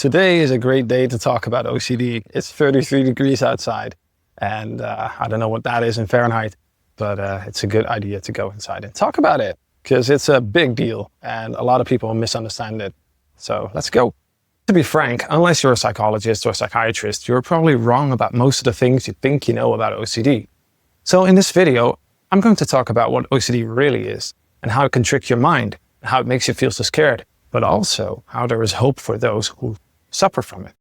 Today is a great day to talk about OCD. It's 33 degrees outside, and I don't know what that is in Fahrenheit, but it's a good idea to go inside and talk about it because it's a big deal and a lot of people misunderstand it. So let's go. To be frank, unless you're a psychologist or a psychiatrist, you're probably wrong about most of the things you think you know about OCD. So in this video, I'm going to talk about what OCD really is and how it can trick your mind, and how it makes you feel so scared, but also how there is hope for those who suffer from it.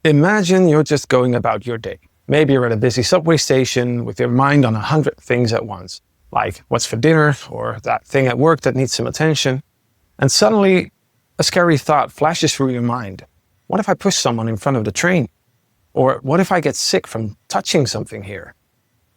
Imagine you're just going about your day. Maybe you're at a busy subway station with your mind on 100 things at once, like what's for dinner or that thing at work that needs some attention. And suddenly a scary thought flashes through your mind. What if I push someone in front of the train? Or what if I get sick from touching something here?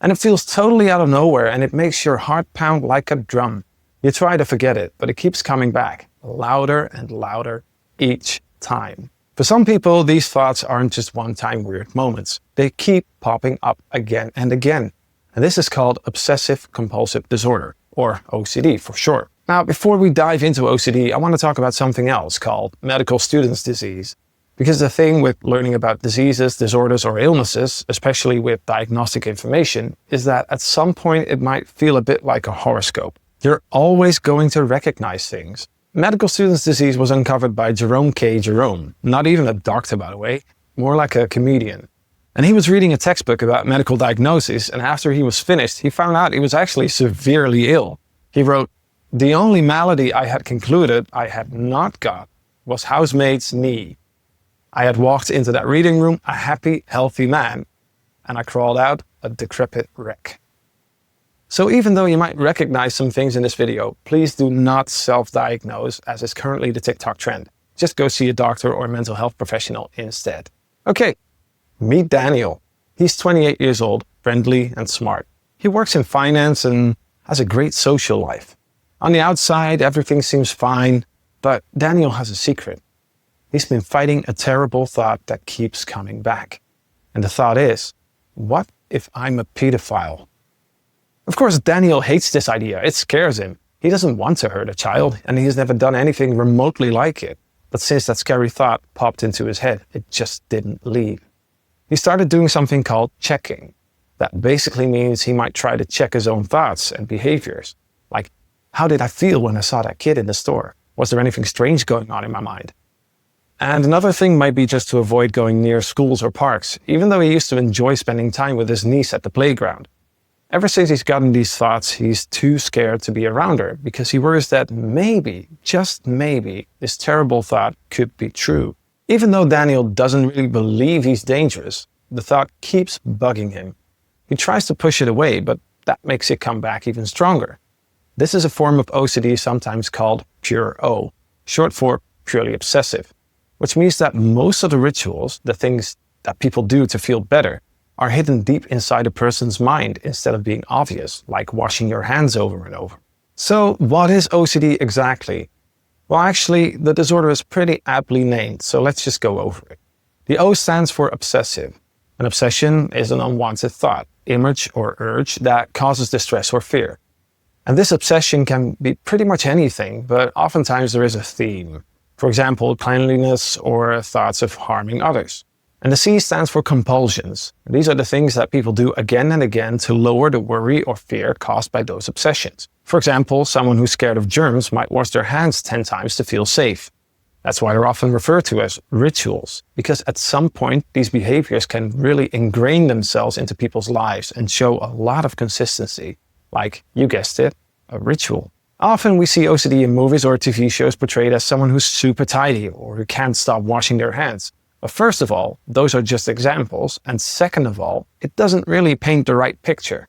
And it feels totally out of nowhere and it makes your heart pound like a drum. You try to forget it, but it keeps coming back, louder and louder each time. For some people, these thoughts aren't just one-time weird moments. They keep popping up again and again. And this is called Obsessive-Compulsive Disorder, or OCD for short. Now, before we dive into OCD, I want to talk about something else called medical student's disease. Because the thing with learning about diseases, disorders, or illnesses, especially with diagnostic information, is that at some point it might feel a bit like a horoscope. You're always going to recognize things. Medical student's disease was uncovered by Jerome K. Jerome, not even a doctor, by the way, more like a comedian. And he was reading a textbook about medical diagnosis, and after he was finished, he found out he was actually severely ill. He wrote, "The only malady I had concluded I had not got was housemaid's knee. I had walked into that reading room a happy, healthy man, and I crawled out a decrepit wreck." So even though you might recognize some things in this video, please do not self-diagnose as is currently the TikTok trend. Just go see a doctor or a mental health professional instead. Okay, meet Daniel. He's 28 years old, friendly and smart. He works in finance and has a great social life. On the outside, everything seems fine, but Daniel has a secret. He's been fighting a terrible thought that keeps coming back. And the thought is, what if I'm a pedophile? Of course, Daniel hates this idea. It scares him. He doesn't want to hurt a child, and he's never done anything remotely like it. But since that scary thought popped into his head, it just didn't leave. He started doing something called checking. That basically means he might try to check his own thoughts and behaviors. Like, how did I feel when I saw that kid in the store? Was there anything strange going on in my mind? And another thing might be just to avoid going near schools or parks, even though he used to enjoy spending time with his niece at the playground. Ever since he's gotten these thoughts, he's too scared to be around her because he worries that maybe, just maybe, this terrible thought could be true. Even though Daniel doesn't really believe he's dangerous, the thought keeps bugging him. He tries to push it away, but that makes it come back even stronger. This is a form of OCD sometimes called pure O, short for purely obsessive, which means that most of the rituals, the things that people do to feel better, are hidden deep inside a person's mind instead of being obvious, like washing your hands over and over. So what is OCD exactly? Well, actually, the disorder is pretty aptly named, so let's just go over it. The O stands for obsessive. An obsession is an unwanted thought, image, or urge that causes distress or fear. And this obsession can be pretty much anything, but oftentimes there is a theme. For example, cleanliness or thoughts of harming others. And the C stands for compulsions. These are the things that people do again and again to lower the worry or fear caused by those obsessions. For example, someone who's scared of germs might wash their hands 10 times to feel safe. That's why they're often referred to as rituals, because at some point these behaviors can really ingrain themselves into people's lives and show a lot of consistency. Like, you guessed it, a ritual. Often we see OCD in movies or TV shows portrayed as someone who's super tidy or who can't stop washing their hands. But first of all, those are just examples, and second of all, it doesn't really paint the right picture.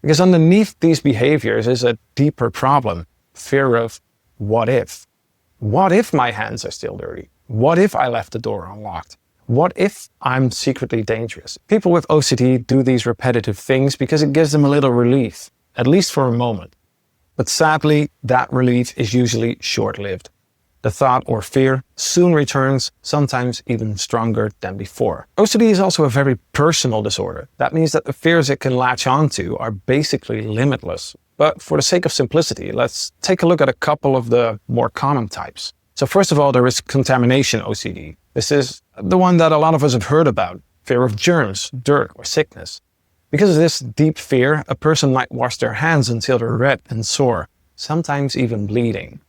Because underneath these behaviors is a deeper problem, fear of what if? What if my hands are still dirty? What if I left the door unlocked? What if I'm secretly dangerous? People with OCD do these repetitive things because it gives them a little relief, at least for a moment. But sadly, that relief is usually short-lived. The thought or fear soon returns, sometimes even stronger than before. OCD is also a very personal disorder. That means that the fears it can latch onto are basically limitless. But for the sake of simplicity, let's take a look at a couple of the more common types. So first of all, there is contamination OCD. This is the one that a lot of us have heard about, fear of germs, dirt, or sickness. Because of this deep fear, a person might wash their hands until they're red and sore, sometimes even bleeding.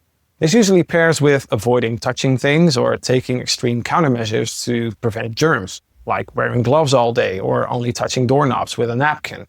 This usually pairs with avoiding touching things or taking extreme countermeasures to prevent germs, like wearing gloves all day or only touching doorknobs with a napkin.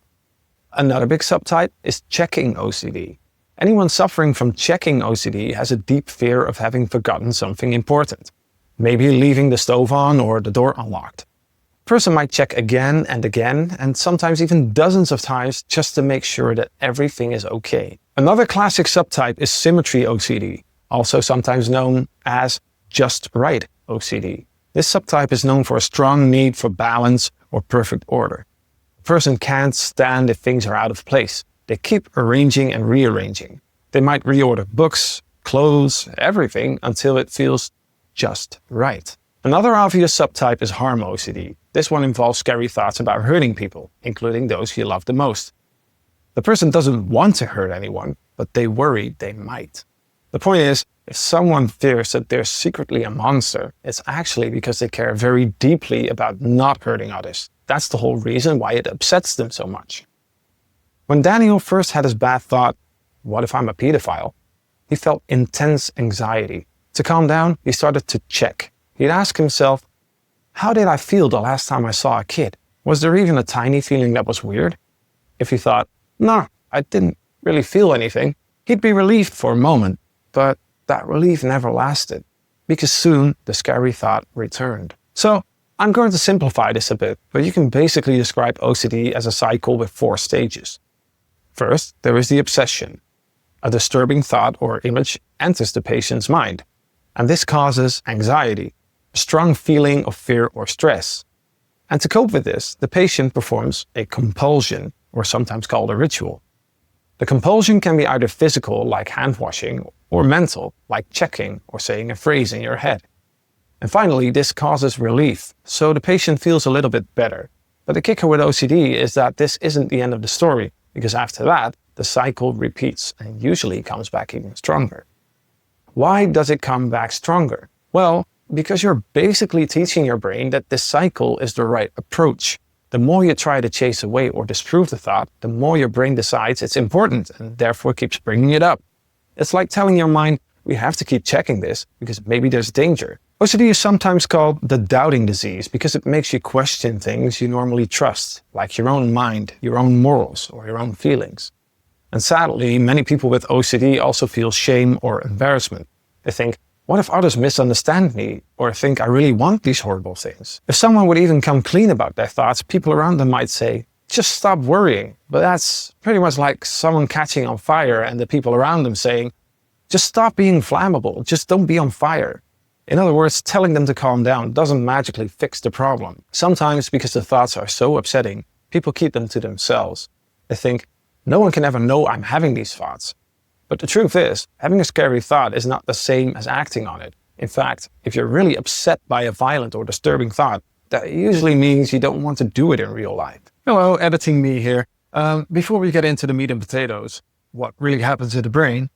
Another big subtype is checking OCD. Anyone suffering from checking OCD has a deep fear of having forgotten something important, maybe leaving the stove on or the door unlocked. A person might check again and sometimes even dozens of times just to make sure that everything is okay. Another classic subtype is symmetry OCD, also sometimes known as just right OCD. This subtype is known for a strong need for balance or perfect order. A person can't stand if things are out of place. They keep arranging and rearranging. They might reorder books, clothes, everything until it feels just right. Another obvious subtype is harm OCD. This one involves scary thoughts about hurting people, including those you love the most. The person doesn't want to hurt anyone, but they worry they might. The point is, if someone fears that they're secretly a monster, it's actually because they care very deeply about not hurting others. That's the whole reason why it upsets them so much. When Daniel first had his bad thought, what if I'm a pedophile? He felt intense anxiety. To calm down, he started to check. He'd ask himself, how did I feel the last time I saw a kid? Was there even a tiny feeling that was weird? If he thought, no, I didn't really feel anything, he'd be relieved for a moment, but that relief never lasted, because soon the scary thought returned. So I'm going to simplify this a bit, but you can basically describe OCD as a cycle with 4 stages. First, there is the obsession. A disturbing thought or image enters the patient's mind, and this causes anxiety, a strong feeling of fear or stress. And to cope with this, the patient performs a compulsion, or sometimes called a ritual. The compulsion can be either physical, like hand washing, or mental, like checking or saying a phrase in your head. And finally, this causes relief, so the patient feels a little bit better. But the kicker with OCD is that this isn't the end of the story, because after that, the cycle repeats and usually comes back even stronger. Why does it come back stronger? Well, because you're basically teaching your brain that this cycle is the right approach. The more you try to chase away or disprove the thought, the more your brain decides it's important and therefore keeps bringing it up. It's like telling your mind, we have to keep checking this because maybe there's danger. OCD is sometimes called the doubting disease because it makes you question things you normally trust, like your own mind, your own morals, or your own feelings. And sadly, many people with OCD also feel shame or embarrassment. They think, what if others misunderstand me or think I really want these horrible things? If someone would even come clean about their thoughts, people around them might say, just stop worrying. But that's pretty much like someone catching on fire and the people around them saying, just stop being flammable, just don't be on fire. In other words, telling them to calm down doesn't magically fix the problem. Sometimes, because the thoughts are so upsetting, people keep them to themselves. They think, no one can ever know I'm having these thoughts. But the truth is, having a scary thought is not the same as acting on it. In fact, if you're really upset by a violent or disturbing thought, that usually means you don't want to do it in real life. Hello, editing me here. Before we get into the meat and potatoes, what really happens to the brain,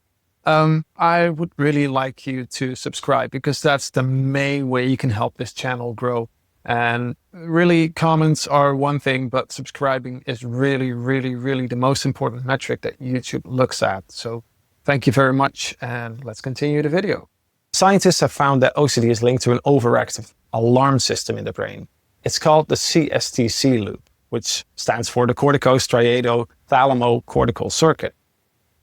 I would really like you to subscribe because that's the main way you can help this channel grow. And really, comments are one thing, but subscribing is really, really, really the most important metric that YouTube looks at. So thank you very much, and let's continue the video. Scientists have found that OCD is linked to an overactive alarm system in the brain. It's called the CSTC loop, which stands for the cortico-striato-thalamo-cortical circuit.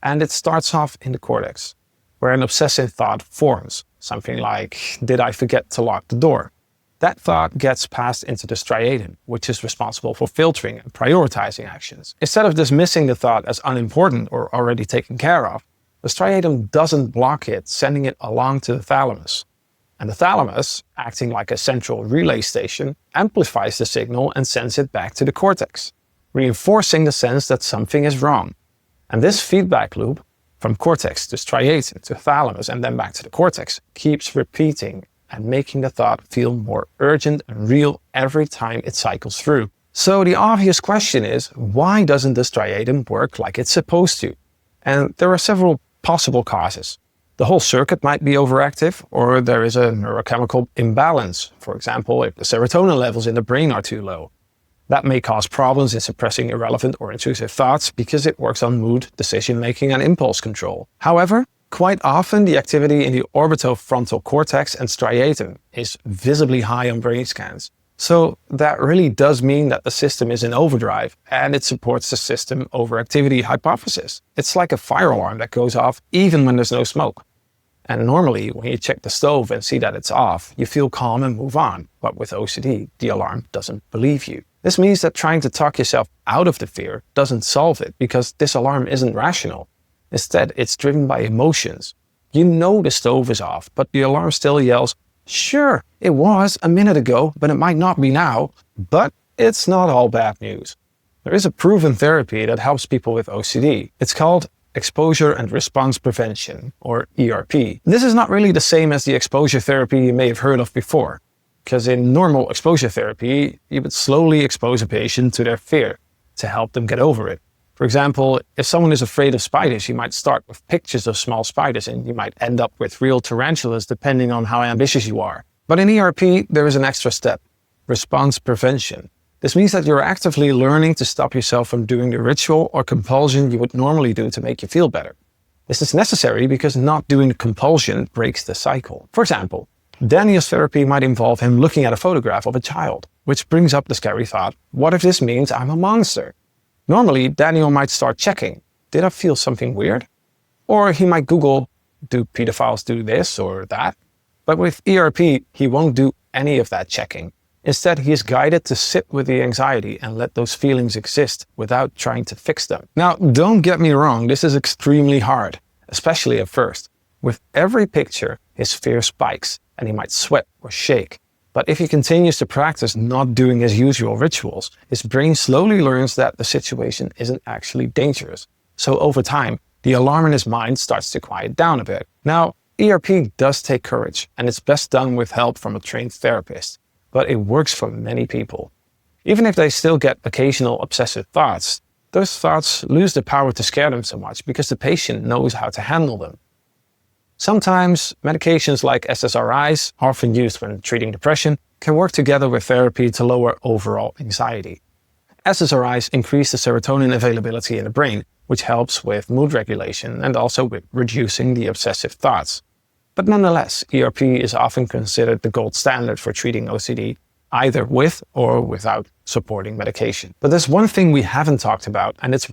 And it starts off in the cortex, where an obsessive thought forms, something like, did I forget to lock the door? That thought gets passed into the striatum, which is responsible for filtering and prioritizing actions. Instead of dismissing the thought as unimportant or already taken care of, the striatum doesn't block it, sending it along to the thalamus. And the thalamus, acting like a central relay station, amplifies the signal and sends it back to the cortex, reinforcing the sense that something is wrong. And this feedback loop, from cortex to striatum to thalamus and then back to the cortex, keeps repeating and making the thought feel more urgent and real every time it cycles through. So the obvious question is, why doesn't the striatum work like it's supposed to? And there are several possible causes. The whole circuit might be overactive, or there is a neurochemical imbalance. For example, if the serotonin levels in the brain are too low. That may cause problems in suppressing irrelevant or intrusive thoughts because it works on mood, decision-making, and impulse control. However, quite often the activity in the orbitofrontal cortex and striatum is visibly high on brain scans. So that really does mean that the system is in overdrive, and it supports the system overactivity hypothesis. It's like a fire alarm that goes off even when there's no smoke. And normally, when you check the stove and see that it's off, you feel calm and move on. But with OCD, the alarm doesn't believe you. This means that trying to talk yourself out of the fear doesn't solve it, because this alarm isn't rational. Instead, it's driven by emotions. You know the stove is off, but the alarm still yells, "Sure, it was a minute ago, but it might not be now." But it's not all bad news. There is a proven therapy that helps people with OCD. It's called exposure and response prevention, or ERP. This is not really the same as the exposure therapy you may have heard of before, because in normal exposure therapy, you would slowly expose a patient to their fear to help them get over it. For example, if someone is afraid of spiders, you might start with pictures of small spiders, and you might end up with real tarantulas depending on how ambitious you are. But in ERP, there is an extra step: response prevention. This means that you're actively learning to stop yourself from doing the ritual or compulsion you would normally do to make you feel better. This is necessary because not doing the compulsion breaks the cycle. For example, Daniel's therapy might involve him looking at a photograph of a child, which brings up the scary thought, what if this means I'm a monster? Normally, Daniel might start checking, did I feel something weird? Or he might Google, do pedophiles do this or that? But with ERP, he won't do any of that checking. Instead, he is guided to sit with the anxiety and let those feelings exist without trying to fix them. Now, don't get me wrong, this is extremely hard, especially at first. With every picture, his fear spikes and he might sweat or shake. But if he continues to practice not doing his usual rituals, his brain slowly learns that the situation isn't actually dangerous. So over time, the alarm in his mind starts to quiet down a bit. Now, ERP does take courage, and it's best done with help from a trained therapist. But it works for many people. Even if they still get occasional obsessive thoughts, those thoughts lose the power to scare them so much because the patient knows how to handle them. Sometimes medications like SSRIs, often used when treating depression, can work together with therapy to lower overall anxiety. SSRIs increase the serotonin availability in the brain, which helps with mood regulation and also with reducing the obsessive thoughts. But nonetheless, ERP is often considered the gold standard for treating OCD, either with or without supporting medication. But there's one thing we haven't talked about, and it's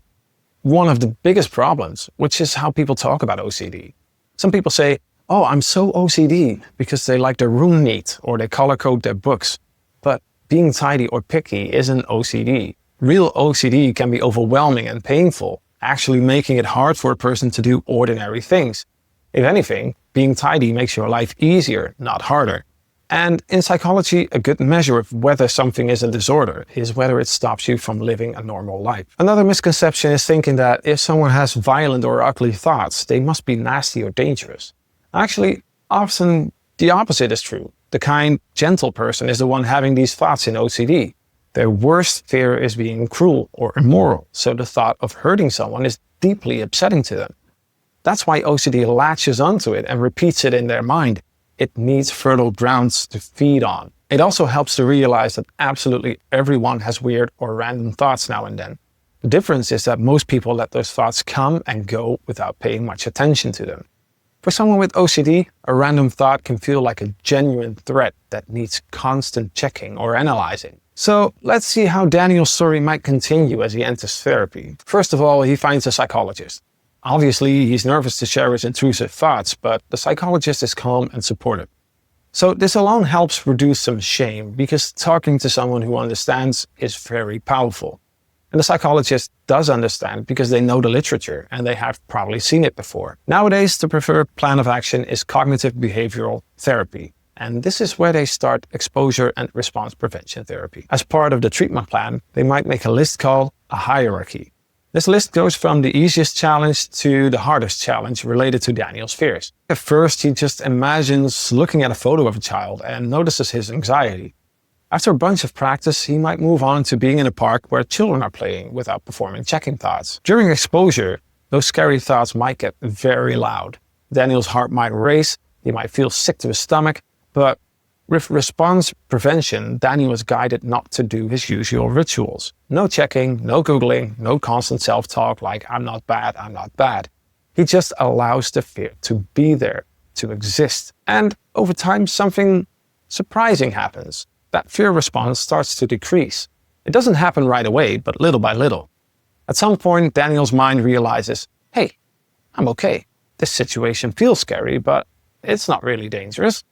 one of the biggest problems, which is how people talk about OCD. Some people say, "Oh, I'm so OCD," because they like their room neat or they color code their books. But being tidy or picky isn't OCD. Real OCD can be overwhelming and painful, actually making it hard for a person to do ordinary things. If anything, being tidy makes your life easier, not harder. And in psychology, a good measure of whether something is a disorder is whether it stops you from living a normal life. Another misconception is thinking that if someone has violent or ugly thoughts, they must be nasty or dangerous. Actually, often the opposite is true. The kind, gentle person is the one having these thoughts in OCD. Their worst fear is being cruel or immoral, so the thought of hurting someone is deeply upsetting to them. That's why OCD latches onto it and repeats it in their mind. It needs fertile grounds to feed on. It also helps to realize that absolutely everyone has weird or random thoughts now and then. The difference is that most people let those thoughts come and go without paying much attention to them. For someone with OCD, a random thought can feel like a genuine threat that needs constant checking or analyzing. So let's see how Daniel's story might continue as he enters therapy. First of all, he finds a psychologist. Obviously, he's nervous to share his intrusive thoughts, but the psychologist is calm and supportive. So this alone helps reduce some shame, because talking to someone who understands is very powerful. And the psychologist does understand because they know the literature and they have probably seen it before. Nowadays, the preferred plan of action is cognitive behavioral therapy. And this is where they start exposure and response prevention therapy. As part of the treatment plan, they might make a list called a hierarchy. This list goes from the easiest challenge to the hardest challenge related to Daniel's fears. At first, he just imagines looking at a photo of a child and notices his anxiety. After a bunch of practice, he might move on to being in a park where children are playing without performing checking thoughts. During exposure, those scary thoughts might get very loud. Daniel's heart might race, he might feel sick to his stomach, but with response prevention, Daniel was guided not to do his usual rituals. No checking, no Googling, no constant self-talk like I'm not bad, I'm not bad. He just allows the fear to be there, to exist. And over time, something surprising happens. That fear response starts to decrease. It doesn't happen right away, but little by little. At some point, Daniel's mind realizes, hey, I'm okay. This situation feels scary, but it's not really dangerous.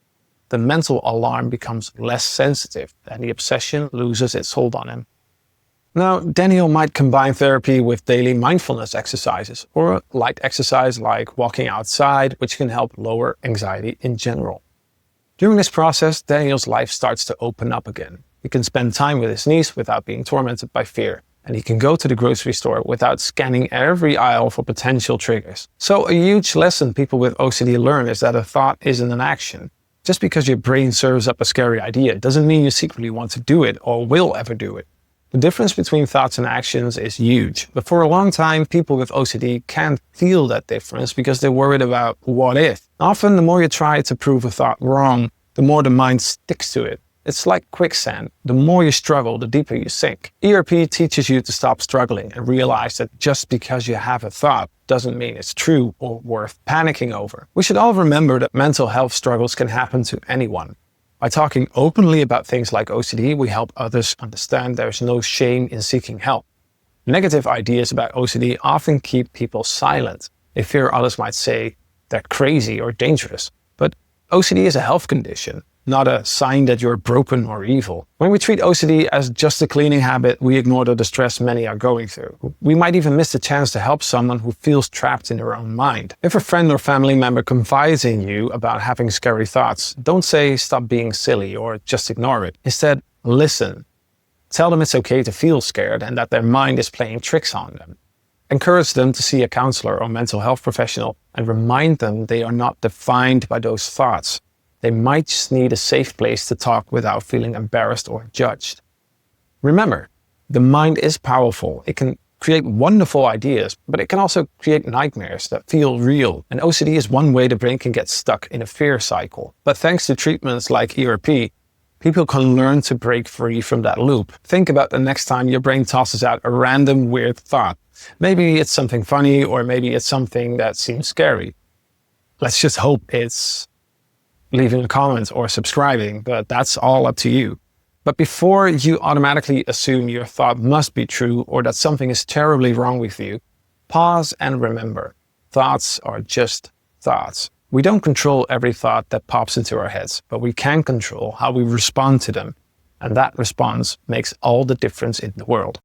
The mental alarm becomes less sensitive and the obsession loses its hold on him. Now, Daniel might combine therapy with daily mindfulness exercises or light exercise like walking outside, which can help lower anxiety in general. During this process, Daniel's life starts to open up again. He can spend time with his niece without being tormented by fear, and he can go to the grocery store without scanning every aisle for potential triggers. So a huge lesson people with OCD learn is that a thought isn't an action. Just because your brain serves up a scary idea doesn't mean you secretly want to do it or will ever do it. The difference between thoughts and actions is huge, but for a long time, people with OCD can't feel that difference because they're worried about what if. Often, the more you try to prove a thought wrong, the more the mind sticks to it. It's like quicksand. The more you struggle, the deeper you sink. ERP teaches you to stop struggling and realize that just because you have a thought doesn't mean it's true or worth panicking over. We should all remember that mental health struggles can happen to anyone. By talking openly about things like OCD, we help others understand there's no shame in seeking help. Negative ideas about OCD often keep people silent. They fear others might say they're crazy or dangerous. But OCD is a health condition, not a sign that you're broken or evil. When we treat OCD as just a cleaning habit, we ignore the distress many are going through. We might even miss the chance to help someone who feels trapped in their own mind. If a friend or family member confides in you about having scary thoughts, don't say stop being silly or just ignore it. Instead, listen. Tell them it's okay to feel scared and that their mind is playing tricks on them. Encourage them to see a counselor or mental health professional and remind them they are not defined by those thoughts. They might just need a safe place to talk without feeling embarrassed or judged. Remember, the mind is powerful. It can create wonderful ideas, but it can also create nightmares that feel real. And OCD is one way the brain can get stuck in a fear cycle. But thanks to treatments like ERP, people can learn to break free from that loop. Think about the next time your brain tosses out a random weird thought. Maybe it's something funny, or maybe it's something that seems scary. Let's just hope it's leaving a comment or subscribing, but that's all up to you. But before you automatically assume your thought must be true or that something is terribly wrong with you, pause and remember, thoughts are just thoughts. We don't control every thought that pops into our heads, but we can control how we respond to them. And that response makes all the difference in the world.